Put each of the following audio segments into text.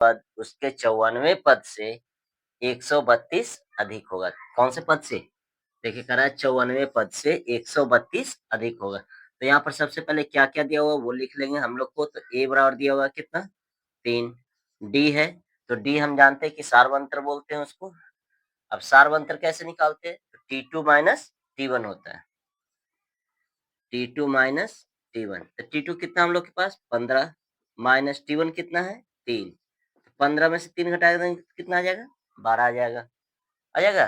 पद उसके 94वें पद से 132 अधिक होगा। कौन से पद से? देखिए कह रहा है 94वें पद से 132 अधिक होगा। तो यहाँ पर सबसे पहले क्या-क्या दिया हुआ वो लिख लेंगे हम लोग को। तो a बराबर दिया हुआ कितना? 3। d है, तो d हम जानते हैं कि सार्वंतर बोलते हैं उसको। अब सार्वंतर कैसे निकालते हैं? तो T2 माइनस T1 होता है। T2 माइनस T1, तो T2 कितना हम लोग के पास? 15 माइनस T1 कितना है? 3। 15 में से 3 घटा देंगे तो कितना आ जाएगा? 12 आ जाएगा। आ जाएगा?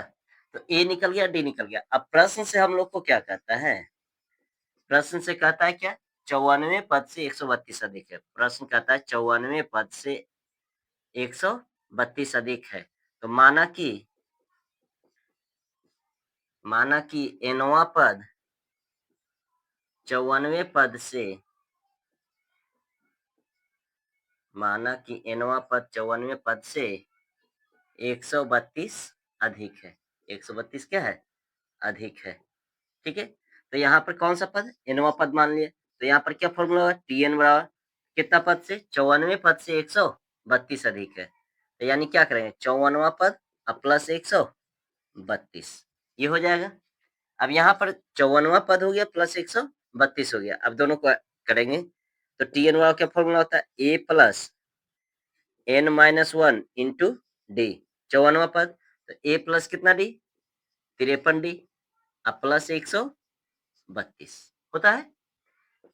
तो A निकल गया, D निकल गया। अब प्रश्न से हम लोग को क्या कहता है? प्रश्न से कहता है क्या? 94वें पद से 132 अधिक है। प्रश्न कहता है 94वें पद से 132 अधिक है। तो माना कि nवां पद 54वें पद से, माना कि nवां पद 54वें पद से 132 अधिक है। 132 क्या है? अधिक है। ठीक है? तो यहाँ पर कौन सा पद? nवां पद मान लिया। तो यहाँ पर क्या फॉर्मूला होगा? Tn बराबर कितना पद से? 54वें पद से 132 अधिक है। तो यानी क्या करेंगे? 54वां पद अब प्लस 132, ये हो जाएगा। अब यहाँ पर 54वां पद हो गया प्लस 132 हो गया। अब दोनों को करेंगे तो Tn बराबर क्या फॉर्मूला होता है? a plus n minus 1 into d. 54वां पद, तो a प्लस कितना डी? 53 डी, अब प्लस 132 होता है।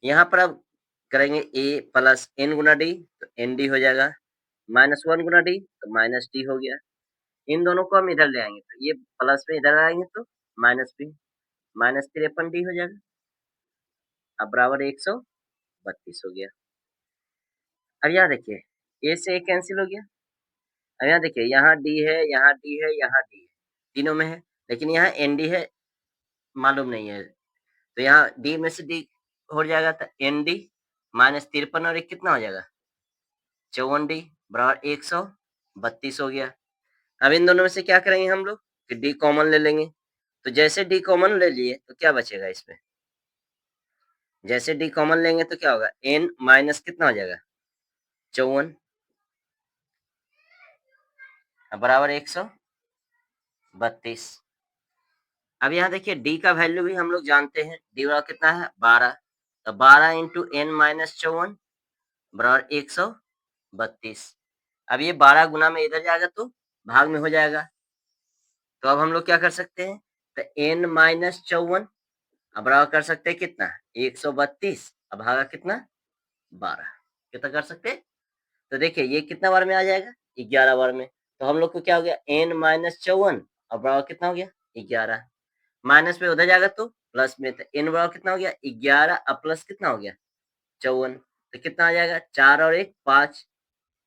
यहाँ पर अब करेंगे a प्लस n गुना डी, तो एन डी हो जाएगा। माइनस 1 गुना डी, तो माइनस डी हो गया। इन दोनों को हम इधर ले आएंगे तो ये प्लस में इधर आएंगे तो माइनस बी, माइनस 53 डी हो जाएगा। अब बराबर 132 हो गया। अब यहाँ देखिए a से a कैंसिल हो गया। अब यहाँ देखिए यहाँ डी है, यहाँ डी है, यहाँ डी है, तीनों में है, लेकिन यहाँ एन डी है, मालूम नहीं है। तो यहाँ डी में से डी हो जाएगा तो एन डी माइनस 53 और एक कितना हो जाएगा? 54 डी बराबर 132 हो गया। अब इन दोनों में से क्या करेंगे हम लोग कि डी कॉमन ले लेंगे। तो जैसे डी कॉमन ले लिए तो क्या बचेगा इसमें? जैसे डी कॉमन लेंगे तो क्या होगा? एन माइनस कितना हो जाएगा? 54 बराबर 132। अब यहाँ देखिए डी का वैल्यू भी हम लोग जानते हैं। डी बराबर कितना है? 12। तो 12 इंटू एन माइनस 54 बराबर 132। अब ये 12 गुना में इधर जाएगा तो भाग में हो जाएगा। तो अब हम लोग क्या कर सकते हैं? तो एन माइनस 54 अब बराबर कर सकते हैं कितना? 132। अब भागा कितना? 12। कितना कर सकते हैं? तो देखिए ये कितना बार में आ जाएगा? 11 बार में। तो हम लोग को क्या हो गया? एन माइनस 54 अब बराबर कितना हो गया? 11। माइनस में उधर जाएगा तो प्लस में, तो एन बराबर कितना हो गया? 11। अब प्लस कितना हो गया? 54। तो कितना आ जाएगा? 4 और 1 5,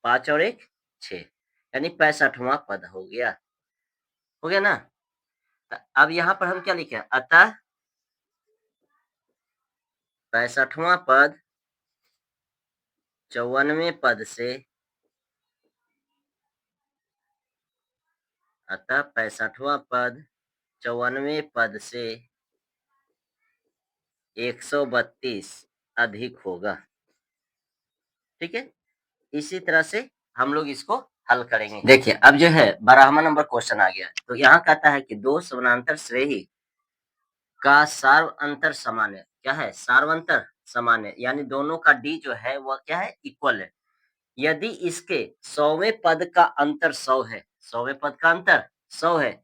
5 और 1 6, यानी 65वां पद हो गया। हो गया ना? तो अब यहाँ पर हम क्या लिखे? अतः 65वां पद 54वें पद से, अतः 65वां पद 54वें पद से 132 अधिक होगा। ठीक है? इसी तरह से हम लोग इसको हल करेंगे। देखिए अब जो है 12वां नंबर क्वेश्चन आ गया। तो यहाँ कहता है कि दो समानांतर श्रेणी का सार्वअंतर समान है। क्या है? सार्वअंतर समान है, यानी दोनों का डी जो है वह क्या है? इक्वल है। यदि इसके 100वें पद का अंतर 100 है, 100वें पद का अंतर 100 है,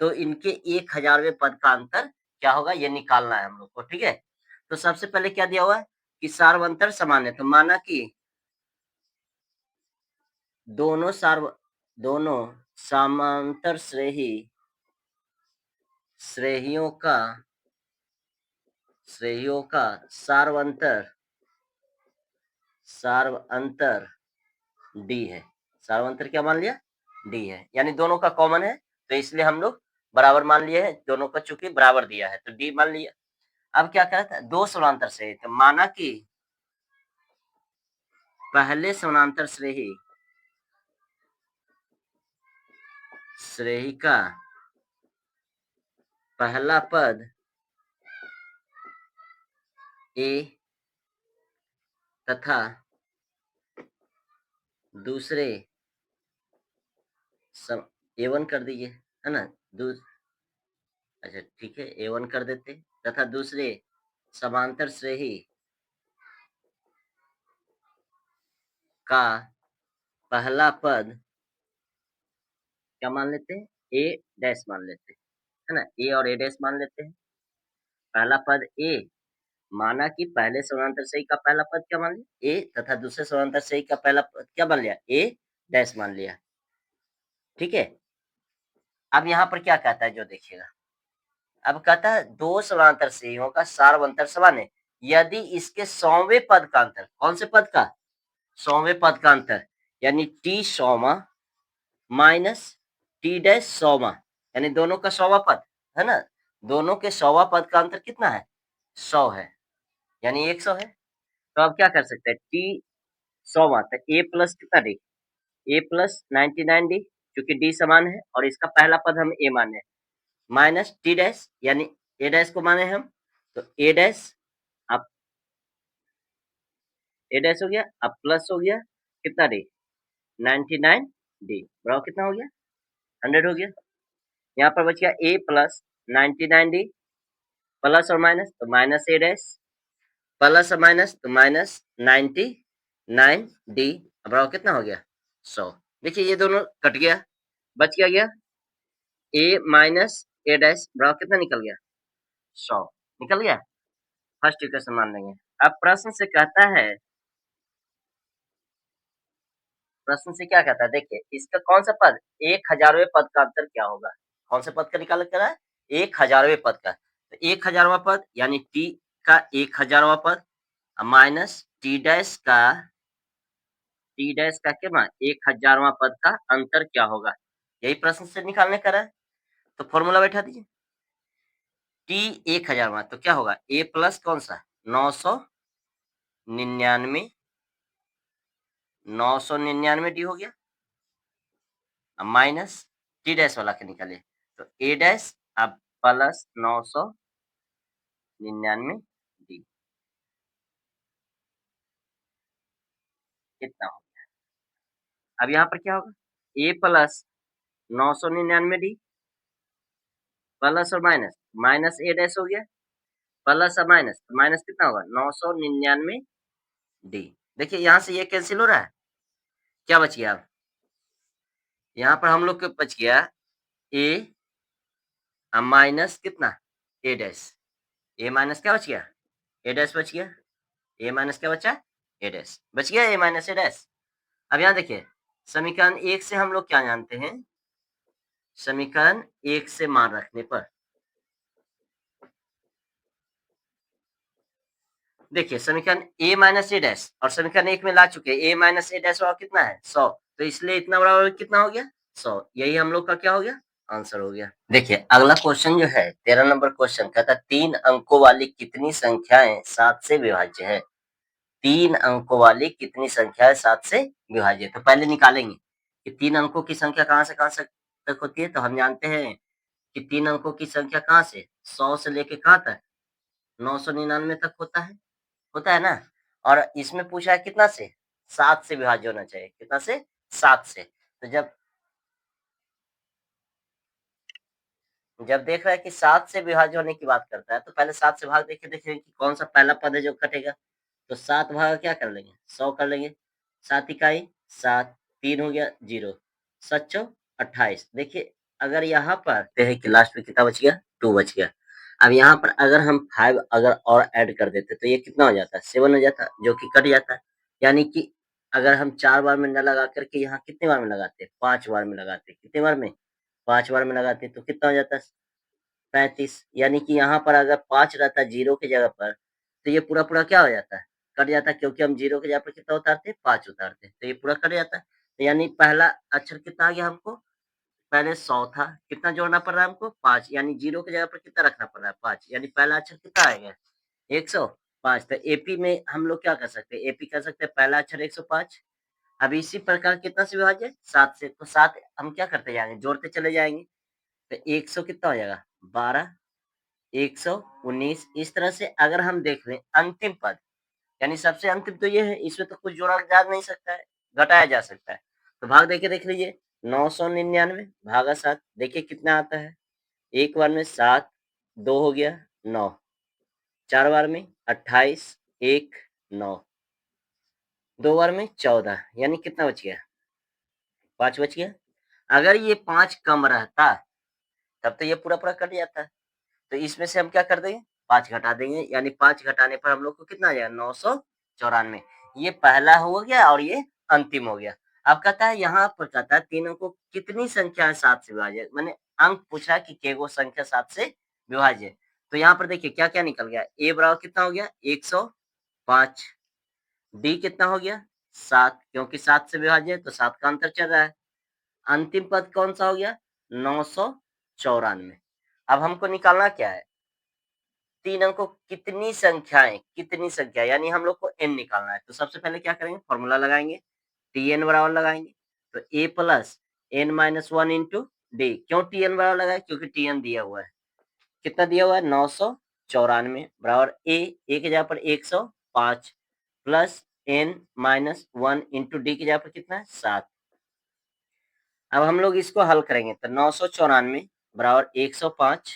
तो इनके 1000वें पद का अंतर क्या होगा? ये निकालना है हम लोग को। ठीक है? तो सबसे पहले क्या दिया हुआ है कि सार्वअंतर समान है। तो माना कि दोनों समांतर श्रेणियों का सार्वअंतर डी है। सार्वअंतर क्या मान लिया? डी है, यानी दोनों का कॉमन है, तो इसलिए हम लोग बराबर मान लिए हैं। दोनों का चूंकि बराबर दिया है तो डी मान लिया। अब क्या कहता है? दो समांतर श्रेणी, तो माना कि पहले समांतर श्रेणी का पहला पद ए तथा दूसरे सम A1 कर दीजिए, है ना? दू अच्छा ठीक है, A1 कर देते तथा दूसरे समांतर श्रेणी का पहला पद क्या मान लेते हैं? A डैश मान लेते हैं, है ना? A और A डैश मान लेते हैं। पहला पद A माना कि पहले समांतर श्रेणी का पहला पद क्या मान लिया? A तथा दूसरे समांतर श्रेणी का पहला पद क्या मान लिया? A डैश मान लिया। ठीक है? अब यहाँ पर क्या कहता है जो देखिएगा। अब कहता है 2 समांतर श्रेणियों का सारवंतर समान है, यदि इसके 100वें पद का अंतर, कौन से पद का? 100वें पद का अंतर, यानी T 100वां माइनस T डैश 100वां, यानी दोनों का 100वां पद, है ना? दोनों के 100वां पद का अंतर कितना है? 100 है, यानी 100 है। तो अब क्या कर सकते हैं? T 100वां तो A प्लस कितना D? A प्लस 99D, क्योंकि D समान है और इसका पहला पद हम A माने, माइनस T डैश, यानी A डैश को माने हम, तो A डैश अब A डैश हो गया, अब प्लस हो गया कितना D? 99D बराबर कितना हो गया? 100 हो गया। यहाँ पर बच गया A प्लस 99D प्लस और माइनस, तो माइनस A डैश प्लस और माइनस, तो माइनस 99D बराबर कितना हो गया? 100। देखिए ये दोनों कट गया, बच क्या गया? A माइनस A डैश बराबर कितना निकल गया? 100 निकल गया। फर्स्ट इक्वेशन मान लेंगे। अब प्रश्न से कहता है, प्रश्न से क्या कहता है? देखिए इसका कौन सा पद 1000वें पद का अंतर क्या होगा? कौन से पद का निकाल कर रहा है? 1000वें पद का। तो 1000वां पद यानी T का 1000वां पद माइनस T डैश का क्या मान? 1000वां पद का अंतर क्या होगा? यही प्रश्न से निकालने का रहा है। तो फॉर्मूला बैठा दीजिए। T 1000वां तो क्या होगा? A प्लस कौन सा? 999 999D हो गया, माइनस T डैश वाला के निकालिए, तो A डैश अब प्लस 999D कितना हो? अब यहाँ पर क्या होगा? A प्लस 999D प्लस और माइनस, माइनस A डैश हो गया, प्लस और माइनस, तो माइनस कितना होगा? 999D। देखिए यहाँ से ये कैंसिल हो रहा है, क्या बच गया? अब यहाँ पर हम लोग के बच गया A माइनस कितना? A डैश, A माइनस क्या बच गया? A डैश बच गया। A माइनस क्या बचा? A डैश बच गया, A माइनस A डैश। अब यहाँ देखिए, समीकरण 1 से हम लोग क्या जानते हैं? समीकरण 1 से मान रखने पर देखिए समीकरण A माइनस A डैश और समीकरण 1 में ला चुके हैं, A माइनस A डैश बराबर कितना है? 100। तो इसलिए इतना बराबर कितना हो गया? 100। यही हम लोग का क्या हो गया? आंसर हो गया। देखिए अगला क्वेश्चन जो है 13 नंबर क्वेश्चन कहता है 3 अंकों वाली कितनी संख्याएं 7 से विभाज्य है? 3 अंकों वाली कितनी संख्या है 7 से विभाज्य? तो पहले निकालेंगे कि 3 अंकों की संख्या कहाँ से तक होती है। तो हम जानते हैं कि 3 अंकों की संख्या कहाँ से 100 से लेके कहाँ तक 999 तक होता है ना। और इसमें पूछा है कितना से? 7 से विभाज्य होना चाहिए। कितना से? 7 से। तो जब जब देख रहा है कि 7 से विभाज्य होने की बात करता है तो पहले 7 से भाग देके देखेंगे कि कौन सा पहला पद है जो कटेगा। तो 7 भागा क्या कर लेंगे? 100 कर लेंगे। 7 इकाई 7, 3 हो गया 0, 7 चौक 28। देखिए अगर यहाँ पर देखते हैं कि लास्ट में कितना बच गया? 2 बच गया। अब यहाँ पर अगर हम 5 अगर और ऐड कर देते तो ये कितना हो जाता? 7 हो जाता, जो कि कट जाता। यानी कि अगर हम 4 बार में न लगा करके यहाँ कितने बार में लगाते? 5 बार में लगाते। कितने बार में? 5 बार में लगाते तो कितना हो जाता? 35। यानी कि यहाँ पर अगर 5 रहता 0 की जगह पर तो ये पूरा क्या हो जाता है? कट जाता है, क्योंकि हम 0 की जगह पर कितना उतारते हैं? 5 उतारते हैं, तो ये पूरा कट जाता है। तो यानी पहला अक्षर कितना आ गया हमको? पहले 100 था, कितना जोड़ना पड़ रहा है हमको? 5, यानी 0 की जगह पर कितना रखना पड़ रहा है? 5, यानी पहला अक्षर कितना आएगा? 105। तो एपी में हम लोग क्या कर सकते हैं? एपी कर सकते हैं पहला अक्षर 105। अब इसी प्रकार कितना से विभाज्य है? 7 से। तो 7 हम क्या करते जाएंगे? जोड़ते चले जाएंगे। तो 100 कितना हो जाएगा? 12, 119। इस तरह से अगर हम देख लें अंतिम पद, यानी सबसे अंतिम तो ये है, इसमें तो कुछ जोड़ा जा नहीं सकता है। घटाया जा सकता है। तो भाग देके देख लीजिए, 999 भागा 7, देखिए कितना आता है। एक बार में 7, 2 हो गया 9, 4 बार में 28, 1 9, 2 बार में 14, यानी कितना बच गया? 5 बच गया। अगर ये 5 कम रहता तब तो ये पूरा-पूरा कट जाता। तो इसमें से हम क्या कर देंगे? 5 घटा देंगे, यानी 5 घटाने पर हम लोग को कितना आ जाएगा? 994। ये पहला हो गया और ये अंतिम हो गया। अब कहता है, यहाँ पर कहता है 3 अंकों कितनी संख्या है 7 से विभाज्य? माने अंक पूछ रहा है कि केगो संख्या 7 से विभाज्य है। तो यहाँ पर देखिए क्या-क्या निकल गया? a बराबर कितना हो गया? 105। d कितना हो गया? 7, क्योंकि 7 से विभाज्य है तो 7 का अंतर चल रहा है। अंतिम पद कौन-सा हो गया? 994। अब हमको निकालना क्या है? 3 अंकों कितनी संख्या, यानी हम लोग को n निकालना है। तो सबसे पहले क्या करेंगे? फॉर्मूला लगाएँगे, Tn बराबर लगाएँगे। तो a plus n minus 1 into d। क्यों Tn बराबर लगाए? क्योंकि Tn दिया हुआ है। कितना दिया हुआ है? 994 बराबर a की जगह पर 105 plus n minus 1 into d की जगह पर कितना है? 7। अब हम लोग इसको हल करेंगे तो 994 बराबर 105,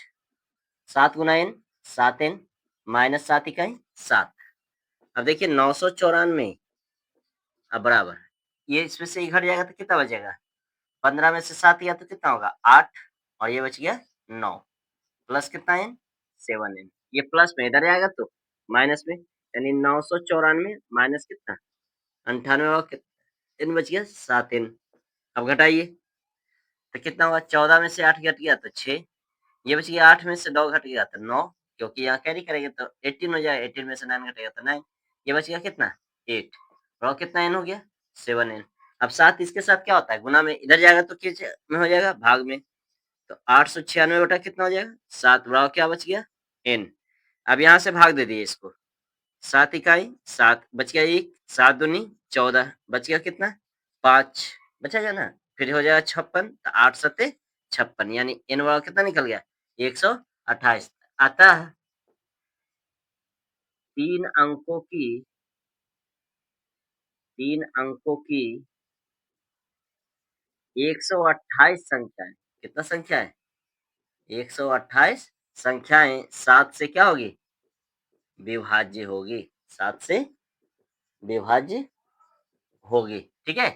7 गुना n 7n माइनस 7 इकाई 7। अब देखिए 994 अब बराबर, ये इसमें से ही घट जाएगा तो कितना बचेगा? 15 में से 7 गया तो कितना होगा? 8, और ये बच गया 9, प्लस कितना n? 7n। ये प्लस में इधर जाएगा तो माइनस में, यानी 994 माइनस कितना? 98 और n बच गया 7n। अब घटाइए तो कितना हुआ? 14 में से 8 घट गया तो 6, ये बच गया 8 में से 9 घट गया तो 9, क्योंकि यहाँ कैरी करेंगे तो 18 हो जाएगा, 18 में से 9 घटेगा तो 9, ये बच गया कितना? 8, और कितना n हो गया? 7n। अब 7 इसके साथ क्या होता है? गुना में, इधर जाएगा तो किस में हो जाएगा? भाग में। तो 896 बटा कितना हो जाएगा? 7, बराबर क्या बच गया? n। अब यहाँ से भाग दे दिए इसको, 7 इकाई 7 बच गया 1, 7 दूनी 14, बच गया कितना? 5 बचेगा ना? फिर हो जाएगा 56, तो 8 सत्ते 56, यानी n बराबर कितना निकल गया? 128। अतः 3 अंकों की 3 अंकों की 128 संख्याएँ, कितना संख्या है? 128 संख्याएँ 7 से क्या होगी? विभाज्य होगी, 7 से विभाज्य होगी, ठीक है?